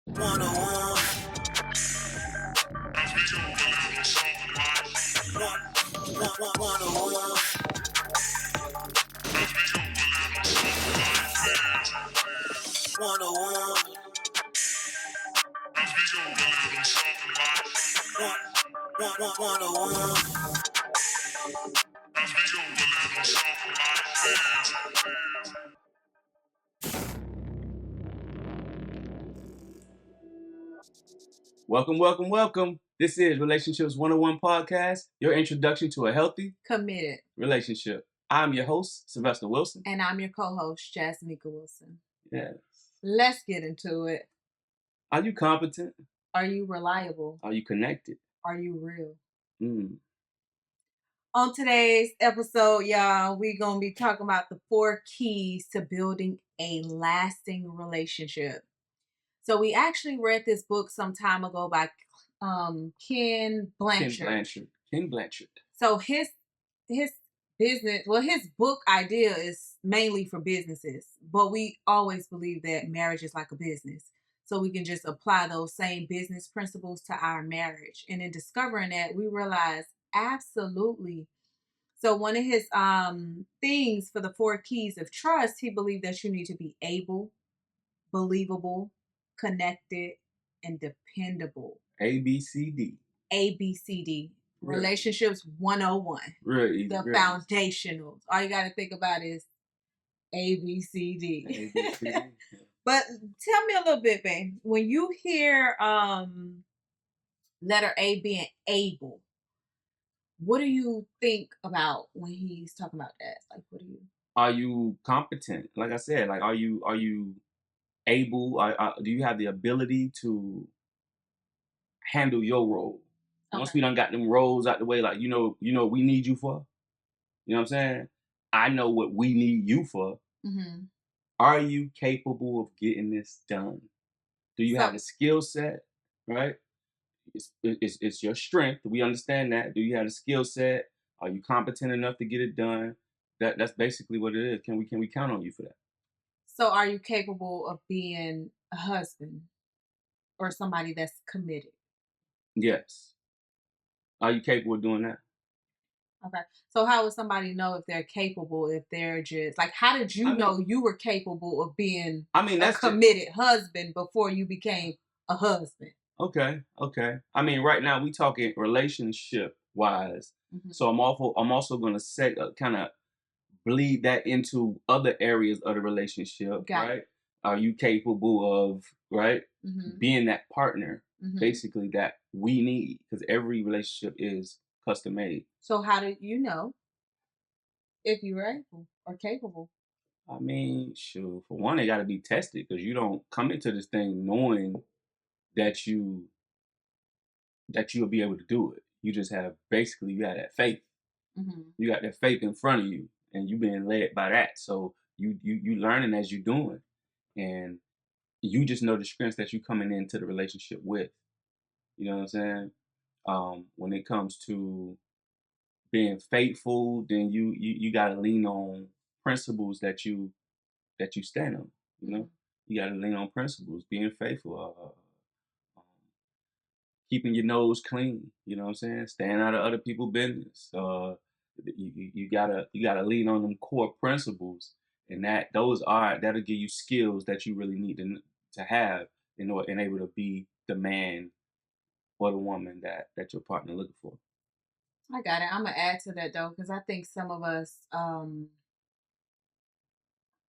101. Welcome. This is Relationships 101 Podcast, your introduction to a healthy, committed relationship. I'm your host, Sylvester Wilson. And I'm your co-host, JasMeka Wilson. Yes. Let's get into it. Are you competent? Are you reliable? Are you connected? Are you real? Mm. On today's episode, y'all, we're going to be talking about the 4 keys to building a lasting relationship. So we actually read this book some time ago by Ken Blanchard. Ken Blanchard. So his business, his book idea is mainly for businesses, but we always believe that marriage is like a business. So we can just apply those same business principles to our marriage. And in discovering that, we realize absolutely. So one of his things for the 4 keys of trust, he believed that you need to be able, believable, connected, and dependable. ABCD. ABCD. Really? Relationships 101. Really? The foundationals. All you got to think about is ABCD. ABCD. But tell me a little bit, babe. When you hear letter A being able, what do you think about when he's talking about that? Like, what do you? Are you competent? Like I said, like are you able? Do you have the ability to handle your role? Okay. Once we done got them roles out the way, like you know what we need you for. You know what I'm saying? I know what we need you for. Mm-hmm. Are you capable of getting this done? Do you have the skill set? Right? It's your strength. We understand that. Do you have the skill set? Are you competent enough to get it done? That's basically what it is. Can we count on you for that? So are you capable of being a husband or somebody that's committed? Yes. Are you capable of doing that? Okay. So how would somebody know if they're capable, if they're just like, how did you know you were capable of being a committed husband before you became a husband? Okay. I mean, right now we talking relationship wise. Mm-hmm. So I'm also going to say kind of bleed that into other areas of the relationship, right? Are you capable of, right, being that partner, basically, that we need? Because every relationship is custom made. So how do you know if you're able or capable? I mean, sure. For one, they got to be tested, because you don't come into this thing knowing that you'll be able to do it. You just have, basically, you got that faith. Mm-hmm. You got that faith in front of you, and you being led by that. So you learning as you're doing, and you just know the strengths that you coming into the relationship with. You know what I'm saying? When it comes to being faithful, then you gotta lean on principles that you stand on. You know, you gotta lean on principles, being faithful, keeping your nose clean. You know what I'm saying? Staying out of other people's business. You gotta lean on them core principles, and that'll give you skills that you really need to have in order and able to be the man or the woman that your partner looking for. I got it. I'm gonna add to that though, because I think some of us,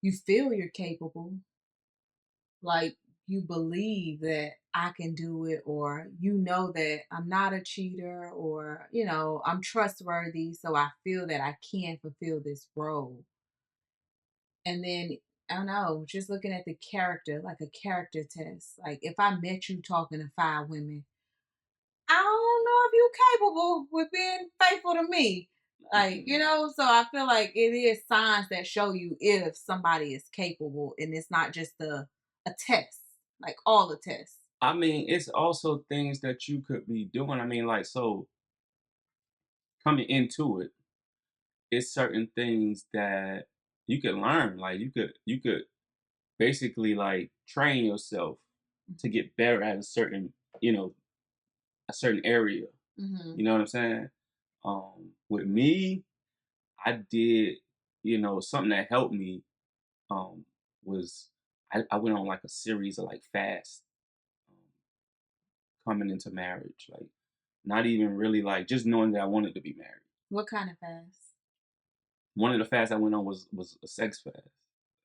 you feel you're capable, like you believe that I can do it, or you know that I'm not a cheater, or I'm trustworthy, so I feel that I can fulfill this role. And then I don't know, just looking at the character, like a character test. Like if I met you talking to 5 women, I don't know if you're capable with being faithful to me. Like, so I feel like it is signs that show you if somebody is capable, and it's not just a test, like all the tests. I mean, it's also things that you could be doing. I mean, like, so coming into it, it's certain things that you could learn. Like you could basically like train yourself to get better at a certain, a certain area. Mm-hmm. You know what I'm saying? With me, I did, something that helped me um, was I went on like a series of like fasts um, coming into marriage. Like not even really like just knowing that I wanted to be married. What kind of fast? One of the fasts I went on was a sex fast,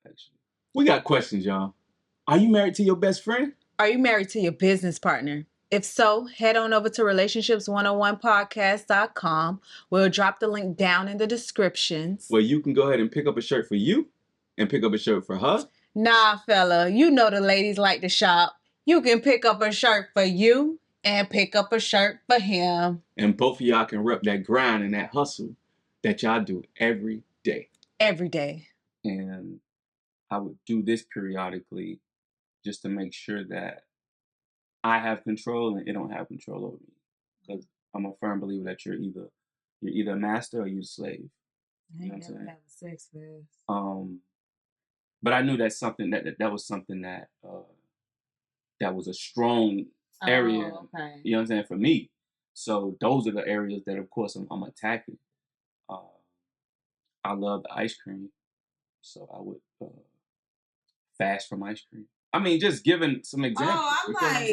actually. We got questions, y'all. Are you married to your best friend? Are you married to your business partner? If so, head on over to relationships101podcast.com. We'll drop the link down in the descriptions. Where you can go ahead and pick up a shirt for you and pick up a shirt for her. Nah, fella, you know the ladies like to shop. You can pick up a shirt for you and pick up a shirt for him. And both of y'all can rep that grind and that hustle that y'all do every day. Every day. And I would do this periodically just to make sure that I have control and it don't have control over me. Because I'm a firm believer that you're either a master or you're a slave. I ain't never have a sex fast. But I knew that's something that was something that that was a strong area. Oh, okay. You know what I'm saying, for me. So those are the areas that, of course, I'm attacking. I love the ice cream, so I would fast from ice cream. I mean, just giving some examples. Oh, I'm like,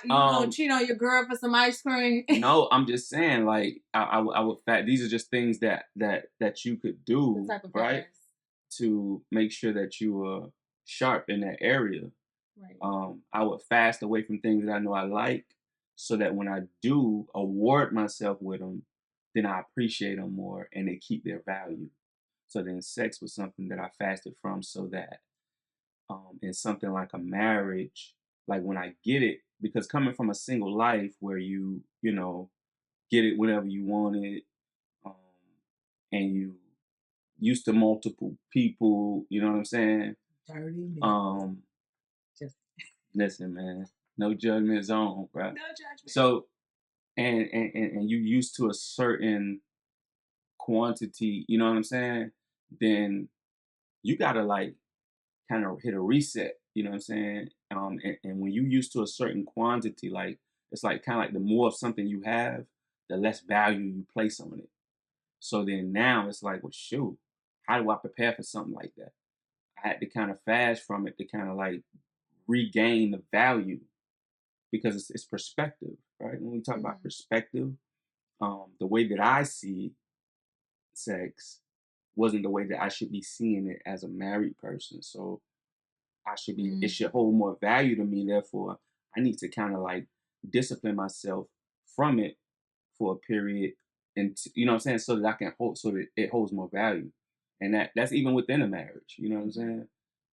you gonna cheat on your girl for some ice cream? No, I'm just saying, like, I would fast. These are just things that you could do, right, to make sure that you are sharp in that area. Right. I would fast away from things that I know I like, so that when I do award myself with them, then I appreciate them more and they keep their value. So then sex was something that I fasted from, so that in something like a marriage, like when I get it, because coming from a single life where you get it whenever you want it, um, and you used to multiple people, you know what I'm saying? Dirty. Just listen, man, no judgment zone, bro. No judgment. So, and you used to a certain quantity, you know what I'm saying? Then you gotta like kind of hit a reset, you know what I'm saying? And when you used to a certain quantity, like it's like kind of like the more of something you have, the less value you place on it. So then now it's like, well, shoot, how do I prepare for something like that? I had to kind of fast from it to kind of like regain the value, because it's perspective, right? When we talk about perspective, the way that I see sex wasn't the way that I should be seeing it as a married person. So it should hold more value to me. Therefore, I need to kind of like discipline myself from it for a period, and you know what I'm saying, so that I can hold, so that it holds more value. And that's even within a marriage. You know what I'm saying?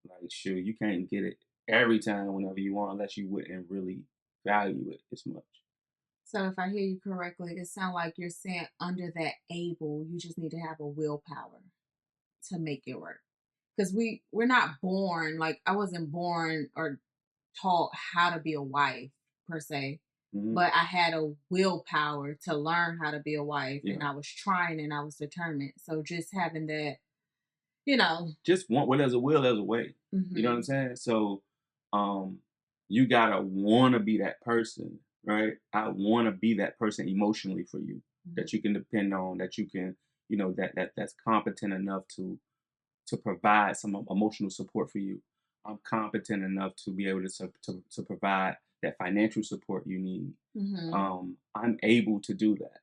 Like, sure, you can't get it every time whenever you want, unless you wouldn't really value it as much. So if I hear you correctly, it sounds like you're saying under that able, you just need to have a willpower to make it work. Because we're not born, like I wasn't born or taught how to be a wife per se, but I had a willpower to learn how to be a wife, and I was trying and I was determined. So just having that, just want, where there's a will, there's a way. You know what I'm saying? So you gotta want to be that person, right? I want to be that person emotionally for you, that you can depend on, that you can, that's competent enough to provide some emotional support for you. I'm competent enough to be able to provide that financial support you need. I'm able to do that.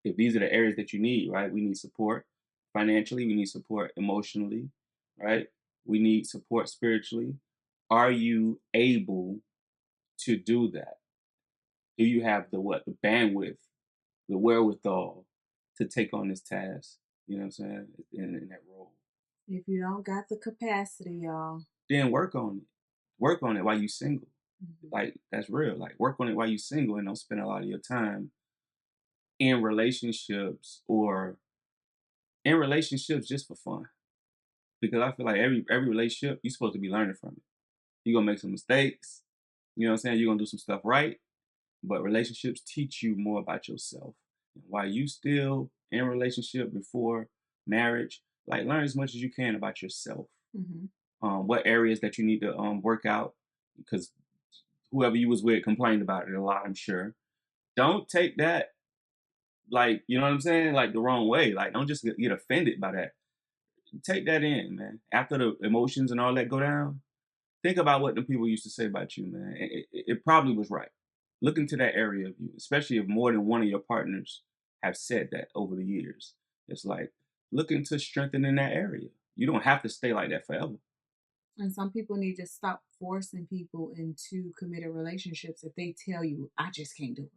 If these are the areas that you need, right? We need support financially, we need support emotionally, right? We need support spiritually. Are you able to do that? Do you have the bandwidth, the wherewithal to take on this task? You know what I'm saying? In that role. If you don't got the capacity, y'all, then work on it. Work on it while you single. Like, that's real. Like, work on it while you single, and don't spend a lot of your time in relationships, or in relationships just for fun. Because I feel like every relationship, you're supposed to be learning from it. You're gonna make some mistakes. You know what I'm saying? You're gonna do some stuff right. But relationships teach you more about yourself. And while you still in a relationship before marriage, like, learn as much as you can about yourself. What areas that you need to work out, because whoever you was with complained about it a lot, I'm sure. Don't take that like, you know what I'm saying? Like the wrong way. Like, don't just get offended by that. Take that in, man. After the emotions and all that go down, think about what the people used to say about you, man. It probably was right. Look into that area of you, especially if more than one of your partners have said that over the years. It's like, look into strengthening that area. You don't have to stay like that forever. And some people need to stop forcing people into committed relationships if they tell you, I just can't do it.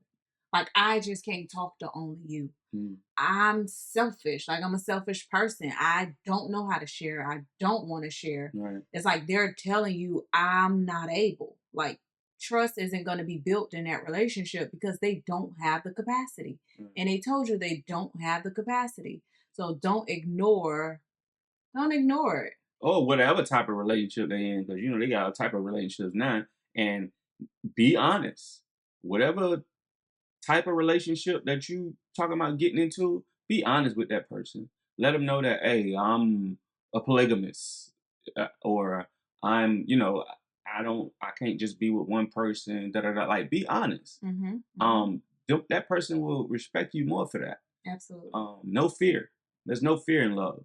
Like, I just can't talk to only you. Mm, I'm selfish. Like, I'm a selfish person. I don't know how to share. I don't want to share. right. It's like they're telling you I'm not able. Like, trust isn't going to be built in that relationship because they don't have the capacity. Right. And they told you they don't have the capacity. So don't ignore it. Or whatever type of relationship they in, because they got a type of relationships now. And be honest. Whatever type of relationship that you talking about getting into, be honest with that person. Let them know that, hey, I'm a polygamist, or I'm, I can't just be with one person. Da da da. Like, be honest. Hmm. Hmm. That person will respect you more for that. Absolutely. No fear. There's no fear in love.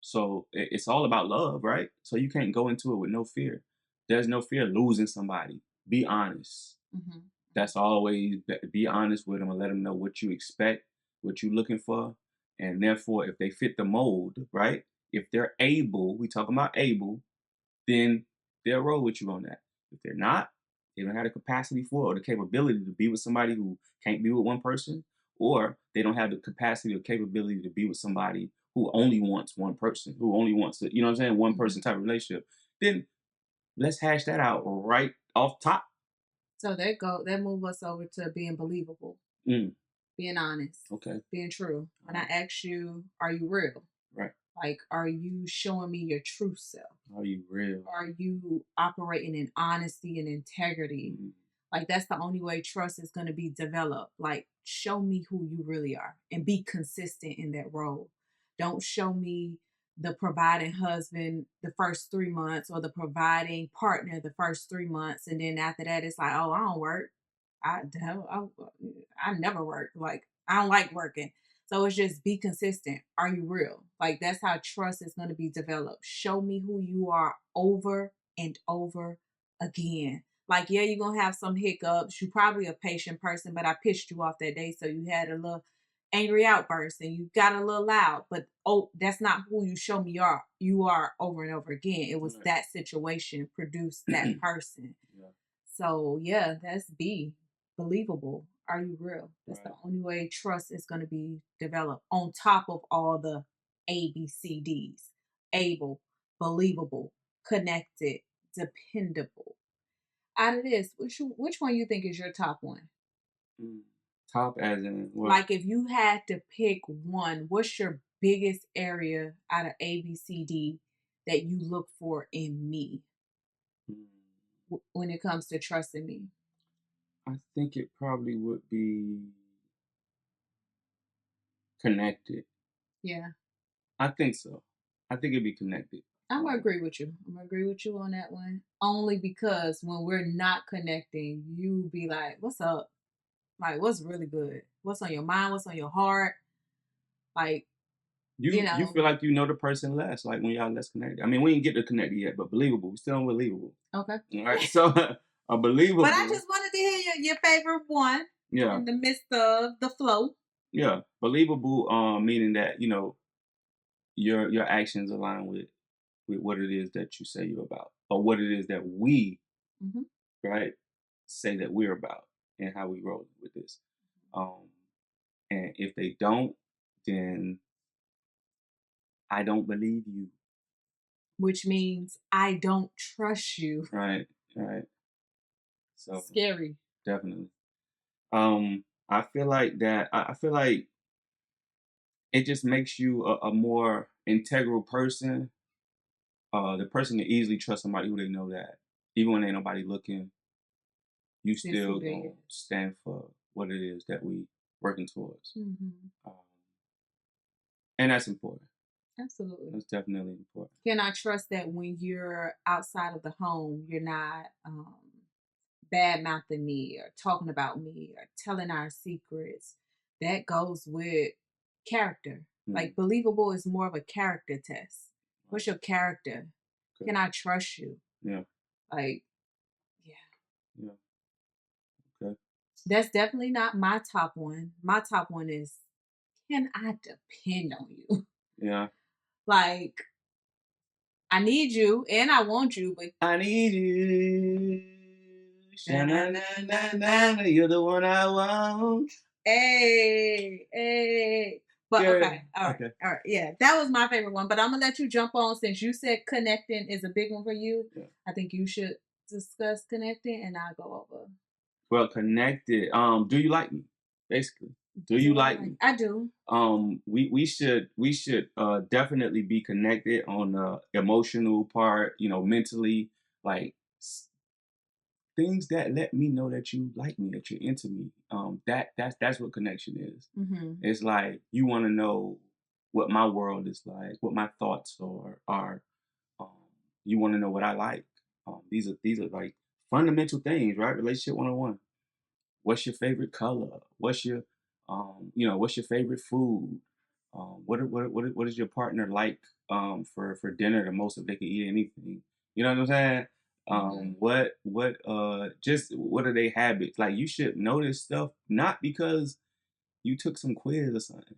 So it's all about love, right? So you can't go into it with no fear. There's no fear of losing somebody. Be honest. Hmm. That's always be honest with them and let them know what you expect, what you're looking for, and therefore, if they fit the mold, right? If they're able, we talking about able, then they'll roll with you on that. If they're not, they don't have the capacity for or the capability to be with somebody who can't be with one person, or they don't have the capacity or capability to be with somebody who only wants one person, who only wants to, you know what I'm saying, one Hmm. person type of relationship. Then let's hash that out right off top. So that move us over to being believable, Mm, being honest, okay. being true. All When I right. ask you, are you real? Right. Like, are you showing me your true self? Are you real? Are you operating in honesty and integrity? Mm, Like, that's the only way trust is going to be developed. Like, show me who you really are and be consistent in that role. Don't show me the providing husband the first 3 months or the providing partner the first 3 months. And then after that, it's like, oh, I don't work. I never work. Like, I don't like working. So it's just be consistent. Are you real? Like, that's how trust is going to be developed. Show me who you are over and over again. Like, yeah, you're gonna have some hiccups. You're probably a patient person, but I pissed you off that day, so you had a little angry outburst and you got a little loud. But oh, that's not who you show me you are over and over again. It was right. that situation produced that person. Yeah. So yeah, that's B. Believable. Are you real? That's the Right. only way trust is gonna be developed. On top of all the ABCDs. Able, believable, connected, dependable. Out of this, which one you think is your top one? Mm. Top as in what? Like, if you had to pick one, what's your biggest area out of A, B, C, D that you look for in me Mm. when it comes to trusting me? I think it probably would be connected. Yeah, I think so. I think it'd be connected. I'm gonna Um, agree with you. I'm gonna agree with you on that one. Only because when we're not connecting, you be like, "What's up? Like, what's really good? What's on your mind? What's on your heart? Like, you you know." feel like you know the person less, like when y'all less connected. I mean, we didn't get to connected yet, but believable. We still unbelievable. Okay. All right. So a But I believable. just wanted to hear your favorite one Yeah. in the midst of the flow. Yeah. Believable. Meaning that your actions align with what it is that you say you're about, or what it is that we Hmm. right say that we're about, and how we roll with this. Um, and if they don't, then I don't believe you. Which means I don't trust you. Right, right. So Scary. definitely. I feel like that. I feel like it just makes you a more integral person. The person can easily trust somebody who they know that even when ain't nobody looking, you This who still they gonna is. stand for what it is that we working towards. Hmm. Um, and that's important. Absolutely. That's definitely important. Can I trust that when you're outside of the home, you're not bad mouthing me or talking about me or telling our secrets. That goes with character. Mm. Like believable is more of a character test. Right. What's your character? Okay. Can I trust you? Yeah. Like, yeah. Yeah. Okay. That's definitely not my top one. My top one is, can I depend on you? Yeah. Like, I need you and I want you, but I need you. na na na na na. Sha-na-na-na-na-na. You're the one I want. Hey, hey. But Girl. okay, Okay. all right. Yeah, that was my favorite one. But I'm gonna let you jump on since you said connecting is a big one for you. Yeah. I think you should discuss connecting, and I'll go over. Well, connected. Do you like me? Basically, do you Do I like like? me? I do. We should definitely be connected on the emotional part. Mentally, like things that let me know that you like me, that you're into me. That's what connection is. Mm-hmm. It's like you want to know what my world is like, what my thoughts are. Um, you want to know what I like. These are like fundamental things, right? Relationship 101. What's your favorite color? What's your favorite food? What is your partner like for dinner the most if they can eat anything? You know what I'm saying? Mm-hmm. Just what are their habits? Like you should know this stuff not because you took some quiz or something,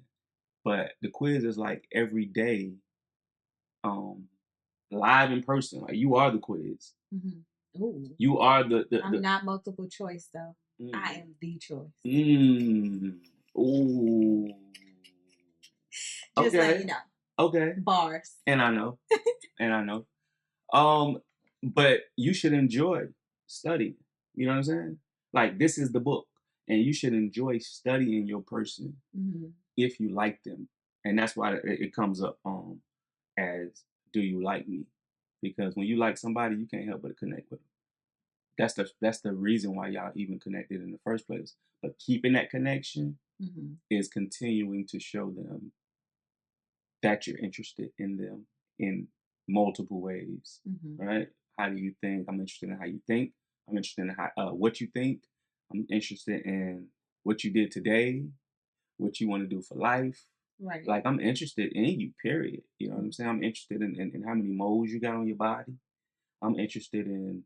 but the quiz is like every day, um, live in person. Like you are the quiz. Mm-hmm. Ooh, You are I'm not multiple choice though. I mm, am the choice. mm, ooh. Just letting you Okay. know. Okay. Bars. And I know. And I know. Um, but you should enjoy studying. You know what I'm saying? Like this is the book. And you should enjoy studying your person Mm-hmm. if you like them. And that's why it comes up as do you like me? Because when you like somebody, you can't help but connect with them. That's the reason why y'all even connected in the first place. But keeping that connection Mm-hmm. is continuing to show them that you're interested in them in multiple ways, Mm-hmm. right? How do you think? I'm interested in how you think. I'm interested in what you think. I'm interested in what you did today, what you want to do for life. Right. Like I'm interested in you, period. You know what I'm saying? I'm interested in how many moles you got on your body. I'm interested in